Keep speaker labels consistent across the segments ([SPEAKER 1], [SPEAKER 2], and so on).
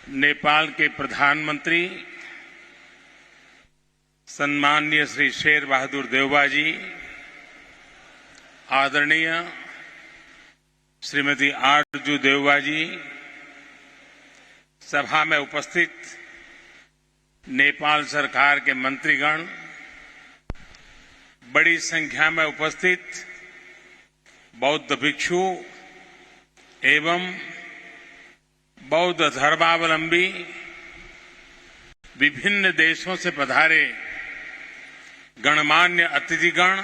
[SPEAKER 1] नेपाल के प्रधानमंत्री सम्माननीय श्री शेर बहादुर देउबा जी, आदरणीय श्रीमती आरजू देउबा जी, सभा में उपस्थित नेपाल सरकार के मंत्रीगण, बड़ी संख्या में उपस्थित बौद्ध भिक्षु एवं बौद्ध धर्मावलंबी, विभिन्न देशों से पधारे गणमान्य अतिथिगण,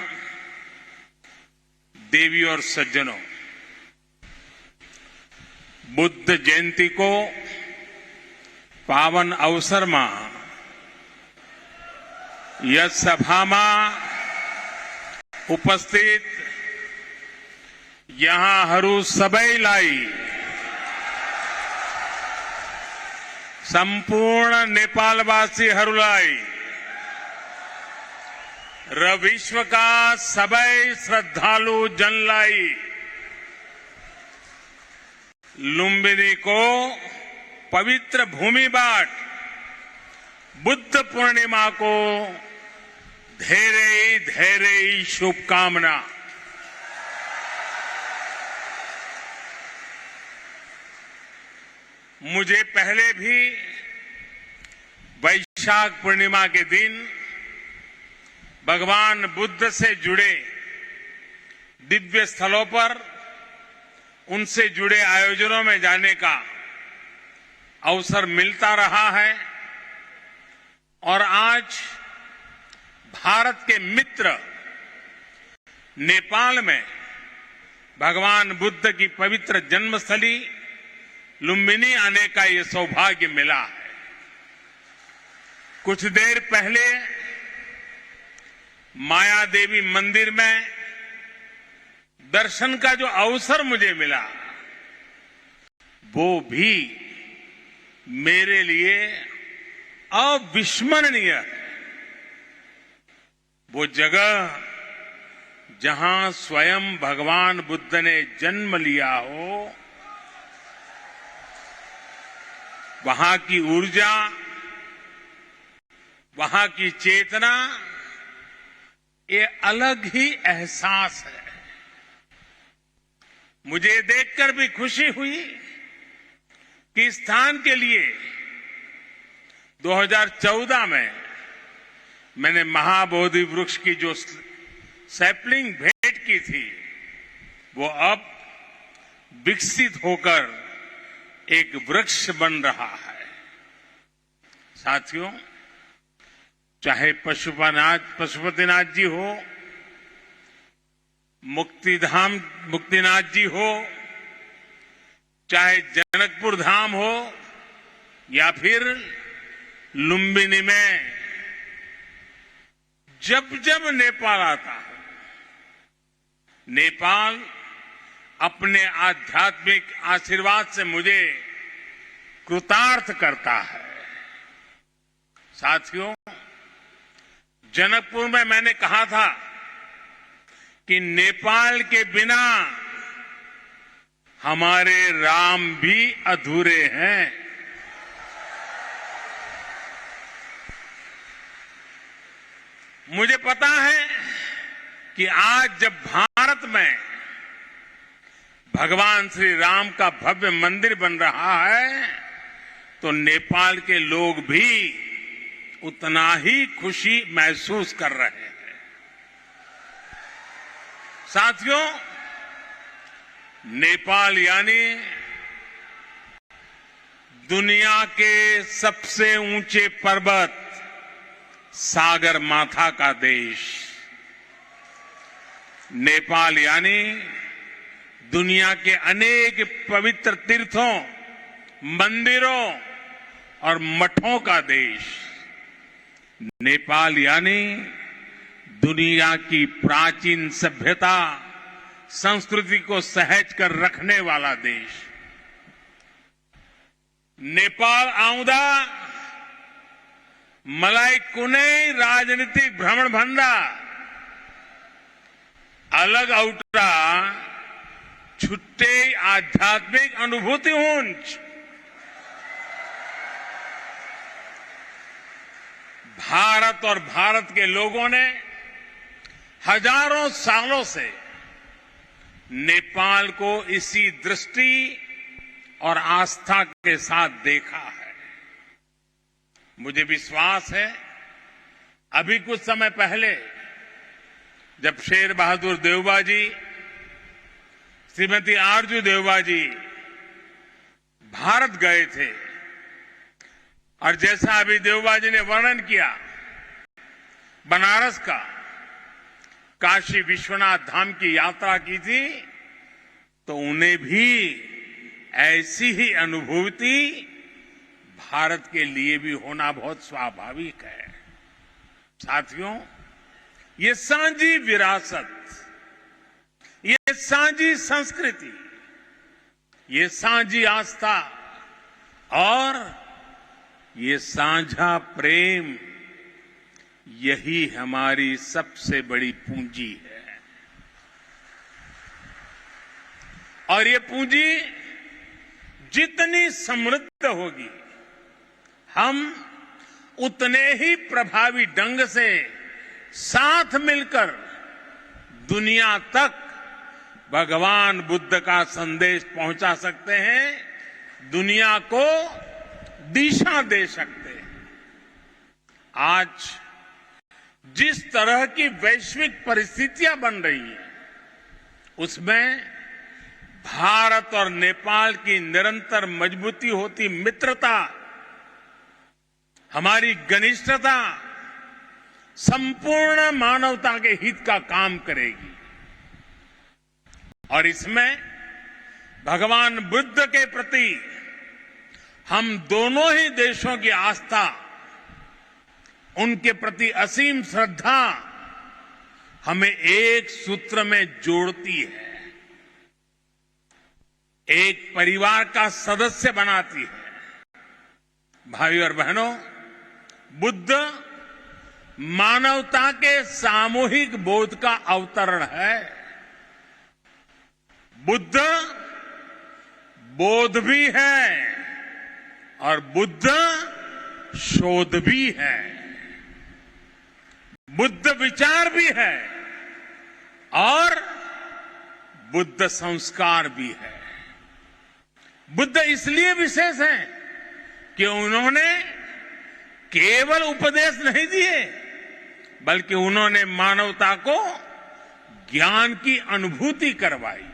[SPEAKER 1] देवी और सज्जनों, बुद्ध जयंती को पावन अवसर में यह सभा में उपस्थित यहाँ सबैलाई संपूर्ण नेपालवासीहरूलाई र विश्वका सबै श्रद्धालु जनलाई लुम्बिनीको पवित्र भूमिबाट बुद्ध पूर्णिमाको धेरै धेरै शुभकामना। मुझे पहले भी वैशाख पूर्णिमा के दिन भगवान बुद्ध से जुड़े दिव्य स्थलों पर उनसे जुड़े आयोजनों में जाने का अवसर मिलता रहा है और आज भारत के मित्र नेपाल में भगवान बुद्ध की पवित्र जन्मस्थली लुम्बिनी आने का ये सौभाग्य मिला है। कुछ देर पहले माया देवी मंदिर में दर्शन का जो अवसर मुझे मिला, वो भी मेरे लिए अविस्मरणीय है। वो जगह जहां स्वयं भगवान बुद्ध ने जन्म लिया हो, वहां की ऊर्जा, वहां की चेतना, ये अलग ही एहसास है। मुझे देखकर भी खुशी हुई कि इस स्थान के लिए 2014 में मैंने महाबोधि वृक्ष की जो सैपलिंग भेंट की थी, वो अब विकसित होकर एक वृक्ष बन रहा है। साथियों, चाहे पशुपतिनाथ जी हो, मुक्तिनाथ जी हो, चाहे जनकपुर धाम हो या फिर लुम्बिनी में जब जब नेपाल आता है, नेपाल अपने आध्यात्मिक आशीर्वाद से मुझे कृतार्थ करता है। साथियों, जनकपुर में मैंने कहा था कि नेपाल के बिना हमारे राम भी अधूरे हैं। मुझे पता है कि आज जब भारत में भगवान श्री राम का भव्य मंदिर बन रहा है, तो नेपाल के लोग भी उतना ही खुशी महसूस कर रहे हैं। साथियों, नेपाल यानी दुनिया के सबसे ऊंचे पर्वत सागर माथा का देश। नेपाल यानी दुनिया के अनेक पवित्र तीर्थों, मंदिरों और मठों का देश। नेपाल यानी दुनिया की प्राचीन सभ्यता, संस्कृति को सहज कर रखने वाला देश। नेपाल आउँदा मलाई कुनै राजनीतिक भ्रमण भन्दा अलग औटा छुट्टे आध्यात्मिक अनुभूति उंच भारत और भारत के लोगों ने हजारों सालों से नेपाल को इसी दृष्टि और आस्था के साथ देखा है। मुझे विश्वास है अभी कुछ समय पहले जब शेर बहादुर देवबा जी, श्रीमती आरजू देवबा जी भारत गए थे और जैसा अभी देवबा जी ने वर्णन किया बनारस का, काशी विश्वनाथ धाम की यात्रा की थी, तो उन्हें भी ऐसी ही अनुभूति भारत के लिए भी होना बहुत स्वाभाविक है। साथियों, ये सांझी विरासत, ये सांझी संस्कृति, ये सांझी आस्था और ये साझा प्रेम, यही हमारी सबसे बड़ी पूंजी है। और ये पूंजी जितनी समृद्ध होगी, हम उतने ही प्रभावी ढंग से साथ मिलकर दुनिया तक भगवान बुद्ध का संदेश पहुंचा सकते हैं, दुनिया को दिशा दे सकते हैं। आज जिस तरह की वैश्विक परिस्थितियां बन रही हैं, उसमें भारत और नेपाल की निरंतर मजबूती होती मित्रता, हमारी घनिष्ठता संपूर्ण मानवता के हित का काम करेगी। और इसमें भगवान बुद्ध के प्रति हम दोनों ही देशों की आस्था, उनके प्रति असीम श्रद्धा हमें एक सूत्र में जोड़ती है, एक परिवार का सदस्य बनाती है। भाई और बहनों, बुद्ध मानवता के सामूहिक बोध का अवतरण है। बुद्ध बोध भी है और बुद्ध शोध भी है, बुद्ध विचार भी है और बुद्ध संस्कार भी है। बुद्ध इसलिए विशेष हैं कि उन्होंने केवल उपदेश नहीं दिए, बल्कि उन्होंने मानवता को ज्ञान की अनुभूति करवाई।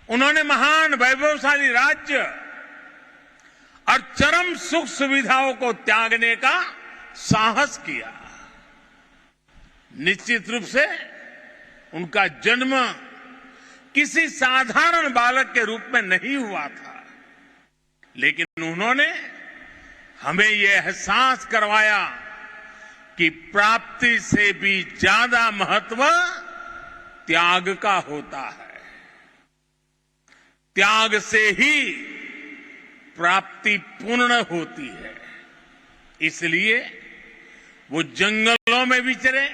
[SPEAKER 1] उन्होंने महान वैभवशाली राज्य और चरम सुख सुविधाओं को त्यागने का साहस किया। निश्चित रूप से उनका जन्म किसी साधारण बालक के रूप में नहीं हुआ था, लेकिन उन्होंने हमें यह एहसास करवाया कि प्राप्ति से भी ज्यादा महत्व त्याग का होता है। त्याग से ही प्राप्ति पूर्ण होती है। इसलिए वो जंगलों में विचरे,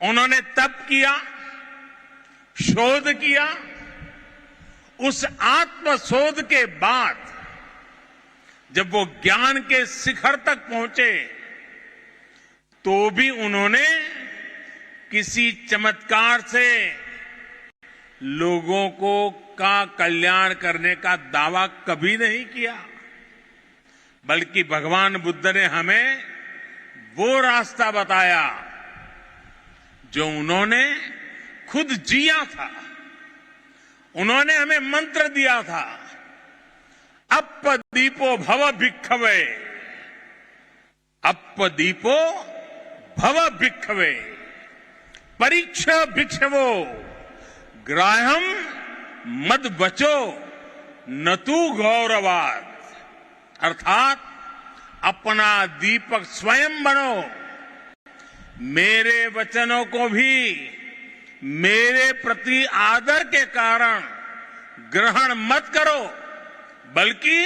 [SPEAKER 1] उन्होंने तप किया, शोध किया। उस आत्मशोध के बाद जब वो ज्ञान के शिखर तक पहुंचे, तो भी उन्होंने किसी चमत्कार से लोगों का कल्याण करने का दावा कभी नहीं किया, बल्कि भगवान बुद्ध ने हमें वो रास्ता बताया जो उन्होंने खुद जिया था। उन्होंने हमें मंत्र दिया था, अप्पदीपो भव भिक्खवे, अप्पदीपो भव भिक्खवे, परीक्ष भिक्षवो ग्राह्यम मद बचो न तू गौरवाद। अर्थात अपना दीपक स्वयं बनो, मेरे वचनों को भी मेरे प्रति आदर के कारण ग्रहण मत करो, बल्कि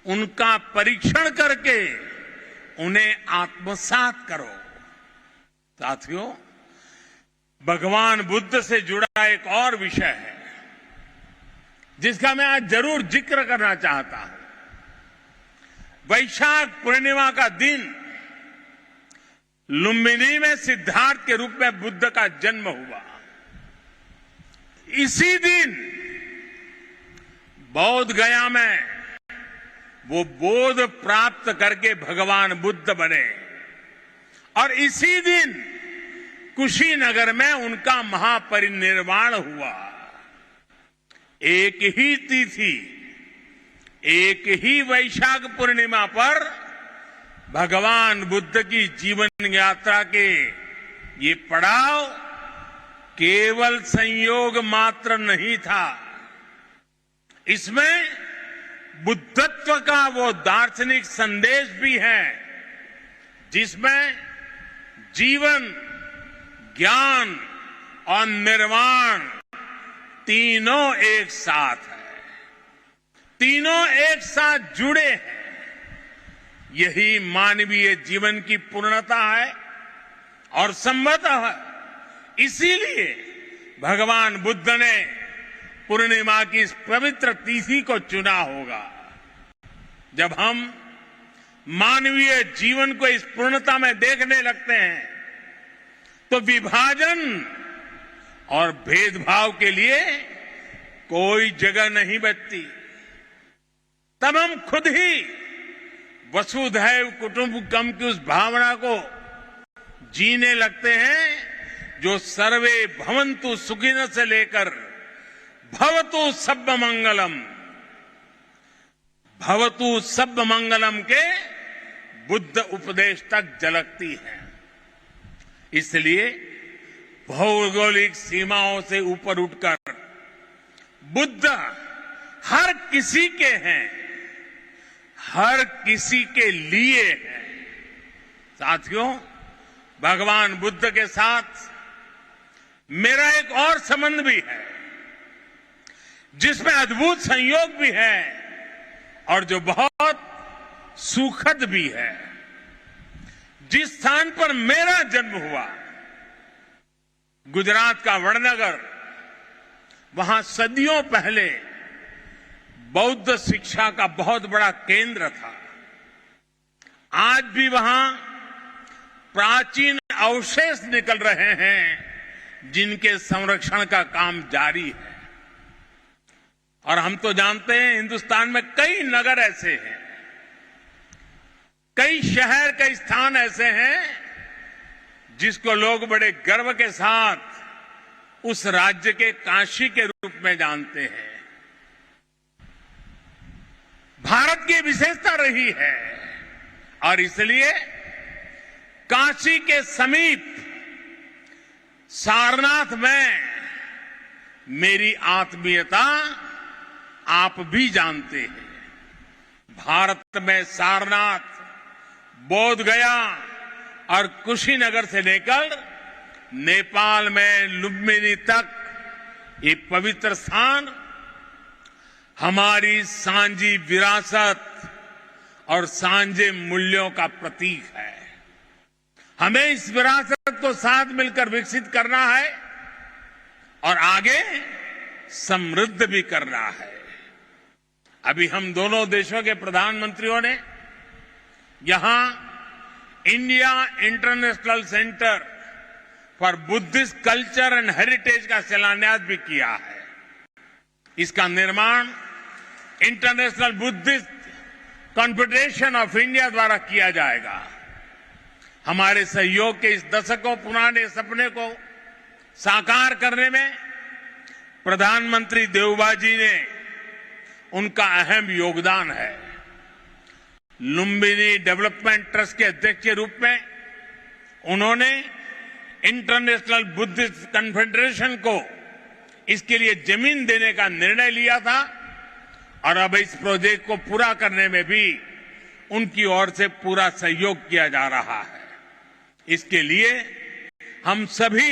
[SPEAKER 1] उनका परीक्षण करके उन्हें आत्मसात करो। साथियों, भगवान बुद्ध से जुड़ा एक और विषय है जिसका मैं आज जरूर जिक्र करना चाहता हूं। वैशाख पूर्णिमा का दिन लुम्बिनी में सिद्धार्थ के रूप में बुद्ध का जन्म हुआ। इसी दिन बोध गया में वो बोध प्राप्त करके भगवान बुद्ध बने और इसी दिन कुशीनगर में उनका महापरिनिर्वाण हुआ। एक ही तिथि, एक ही वैशाख पूर्णिमा पर भगवान बुद्ध की जीवन यात्रा के ये पड़ाव केवल संयोग मात्र नहीं था, इसमें बुद्धत्व का वो दार्शनिक संदेश भी है जिसमें जीवन, ज्ञान और निर्वाण तीनों एक साथ है, तीनों एक साथ जुड़े हैं। यही मानवीय जीवन की पूर्णता है और संभवतः इसीलिए भगवान बुद्ध ने पूर्णिमा की इस पवित्र तिथि को चुना होगा। जब हम मानवीय जीवन को इस पूर्णता में देखने लगते हैं तो विभाजन और भेदभाव के लिए कोई जगह नहीं बचती। तब हम खुद ही वसुधैव कुटुंबकम की उस भावना को जीने लगते हैं जो सर्वे भवन्तु सुखिनः से लेकर भवतु सब्ब मंगलम, भवतु सब्ब मंगलम के बुद्ध उपदेश तक झलकती है। इसलिए भौगोलिक सीमाओं से ऊपर उठकर बुद्ध हर किसी के हैं, हर किसी के लिए है। साथियों, भगवान बुद्ध के साथ मेरा एक और संबंध भी है जिसमें अद्भुत संयोग भी है और जो बहुत सुखद भी है। जिस स्थान पर मेरा जन्म हुआ, गुजरात का वडनगर, वहां सदियों पहले बौद्ध शिक्षा का बहुत बड़ा केंद्र था। आज भी वहां प्राचीन अवशेष निकल रहे हैं जिनके संरक्षण का काम जारी है। और हम तो जानते हैं हिंदुस्तान में कई नगर ऐसे हैं, कई शहर, कई स्थान ऐसे हैं जिसको लोग बड़े गर्व के साथ उस राज्य के काशी के रूप में जानते हैं। भारत की विशेषता रही है और इसलिए काशी के समीप सारनाथ में मेरी आत्मीयता आप भी जानते हैं। भारत में सारनाथ, बोध गया और कुशीनगर से लेकर नेपाल में लुम्बिनी तक ये पवित्र स्थान हमारी सांझी विरासत और सांझे मूल्यों का प्रतीक है। हमें इस विरासत को साथ मिलकर विकसित करना है और आगे समृद्ध भी करना है। अभी हम दोनों देशों के प्रधानमंत्रियों ने यहां India international centre for Buddhist culture and heritage का शिलान्यास भी किया है। इसका निर्माण international Buddhist confederation of India द्वारा किया जाएगा। हमारे सहयोग के इस दशकों पुराने सपने को साकार करने में प्रधानमंत्री देवबा जी ने उनका अहम योगदान है। लुम्बिनी डेवलपमेंट ट्रस्ट के अध्यक्ष के रूप में उन्होंने इंटरनेशनल बुद्धिस्ट कॉन्फेडरेशन को इसके लिए जमीन देने का निर्णय लिया था और अब इस प्रोजेक्ट को पूरा करने में भी उनकी ओर से पूरा सहयोग किया जा रहा है। इसके लिए हम सभी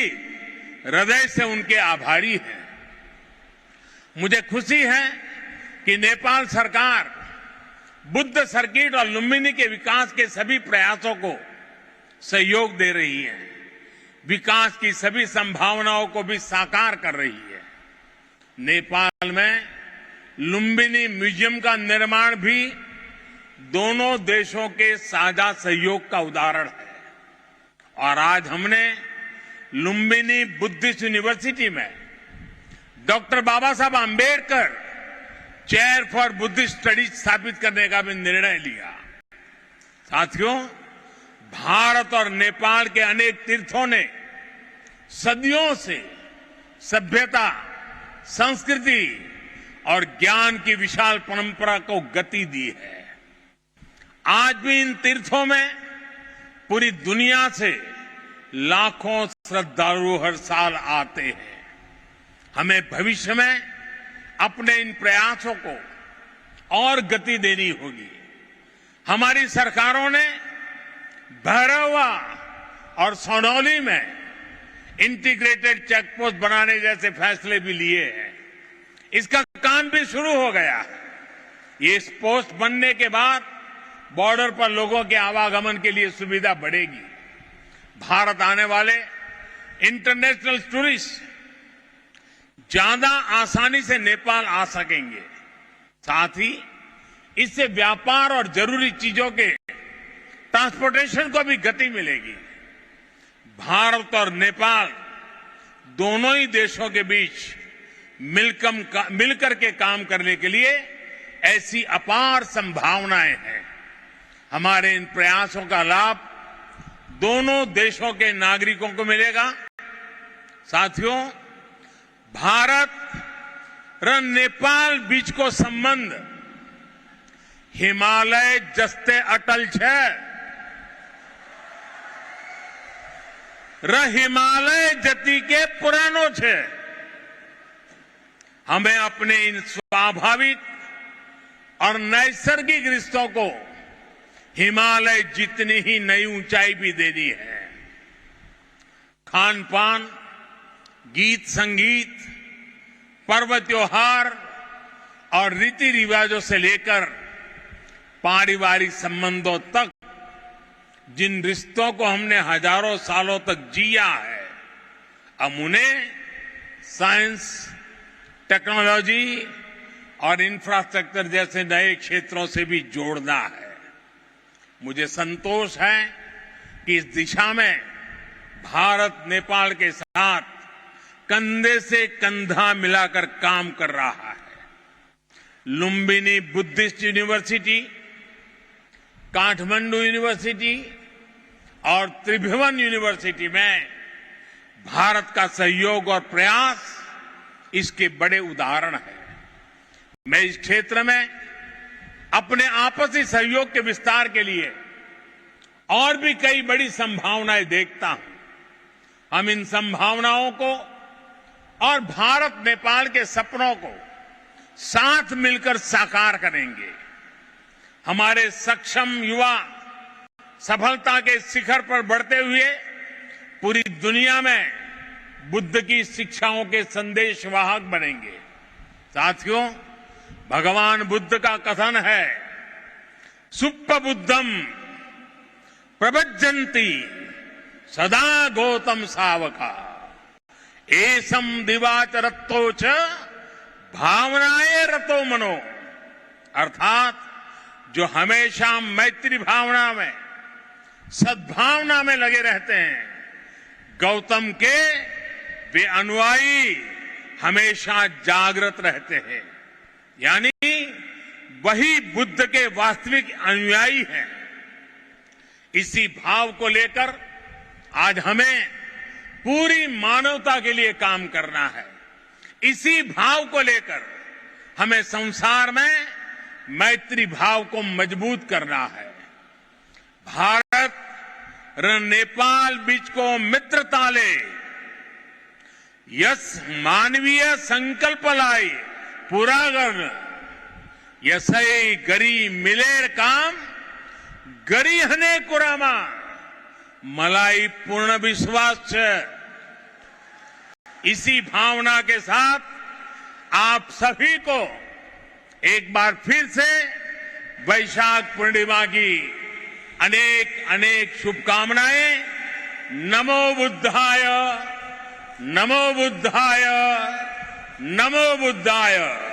[SPEAKER 1] हृदय से उनके आभारी हैं। मुझे खुशी है कि नेपाल सरकार बुद्ध सर्किट और लुम्बिनी के विकास के सभी प्रयासों को सहयोग दे रही है। विकास की सभी संभावनाओं को भी साकार कर रही है। नेपाल में लुम्बिनी म्यूजियम का निर्माण भी दोनों देशों के साझा सहयोग का उदाहरण है। और आज हमने लुम्बिनी बुद्धिस्ट यूनिवर्सिटी में doctor Baba Saheb Ambedkar chair for Buddhist studies स्थापित करने का भी निर्णय लिया। साथियों, भारत और नेपाल के अनेक तीर्थों ने सदियों से सभ्यता, संस्कृति और ज्ञान की विशाल परंपरा को गति दी है। आज भी इन तीर्थों में पूरी दुनिया से लाखों श्रद्धालु हर साल आते हैं। हमें भविष्य में अपने इन प्रयासों को और गति देनी होगी। हमारी सरकारों ने भैरवा और सोनौली में इंटीग्रेटेड चेकपोस्ट बनाने जैसे फैसले भी लिए हैं। इसका काम भी शुरू हो गया है। ये पोस्ट बनने के बाद बॉर्डर पर लोगों के आवागमन के लिए सुविधा बढ़ेगी। भारत आने वाले इंटरनेशनल टूरिस्ट ज्यादा आसानी से नेपाल आ सकेंगे। साथ ही इससे व्यापार और जरूरी चीजों के ट्रांसपोर्टेशन को भी गति मिलेगी। भारत और नेपाल दोनों ही देशों के बीच मिलकर के काम करने के लिए ऐसी अपार संभावनाएं हैं। हमारे इन प्रयासों का लाभ दोनों देशों के नागरिकों को मिलेगा। साथियों, भारत और नेपाल बीच को संबंध हिमालय जस्ते अटल छे। हिमालय जति के पुरानो छे। हमें अपने इन स्वाभाविक और नैसर्गिक रिश्तों को हिमालय जितनी ही नई ऊंचाई भी देनी है। खान पान, गीत संगीत, पर्व त्योहार और रीति रिवाजों से लेकर पारिवारिक संबंधों तक जिन रिश्तों को हमने हजारों सालों तक जिया है, अब उन्हें साइंस, टेक्नोलॉजी और इंफ्रास्ट्रक्चर जैसे नए क्षेत्रों से भी जोड़ना है। मुझे संतोष है कि इस दिशा में भारत नेपाल के साथ कंधे से कंधा मिलाकर काम कर रहा है। Lumbini Buddhist university, Kathmandu university और त्रिभुवन यूनिवर्सिटी में भारत का सहयोग और प्रयास इसके बड़े उदाहरण हैं। मैं इस क्षेत्र में अपने आपसी सहयोग के विस्तार के लिए और भी कई बड़ी संभावनाएं देखता हूं। हम इन संभावनाओं को और भारत नेपाल के सपनों को साथ मिलकर साकार करेंगे। हमारे सक्षम युवा सफलता के शिखर पर बढ़ते हुए पूरी दुनिया में बुद्ध की शिक्षाओं के संदेशवाहक बनेंगे। साथियों, भगवान बुद्ध का कथन है, सुप्प बुद्धम प्रभज्जन्ति सदा गौतम सावका एसम दिवाच रत्तो च भावनाए रतो मनो। अर्थात जो हमेशा मैत्री भावना में, सद्भावना में लगे रहते हैं, गौतम के वे अनुयायी हमेशा जागृत रहते हैं। यानी वही बुद्ध के वास्तविक अनुयायी हैं। इसी भाव को लेकर आज हमें पूरी मानवता के लिए काम करना है। इसी भाव को लेकर हमें संसार में मैत्री भाव को मजबूत करना है। भारत और नेपाल बीच को मित्रता ले यस मानवीय संकल्प लाई पूरा कर यसई गरी मिलेर काम गरी हने कुरामा मलाई पूर्ण विश्वास है। इसी भावना के साथ आप सभी को एक बार फिर से वैशाख पूर्णिमा की अनेक अनेक शुभकामनाएं नमो बुद्धाय, नमो बुद्धाय, नमो बुद्धाय।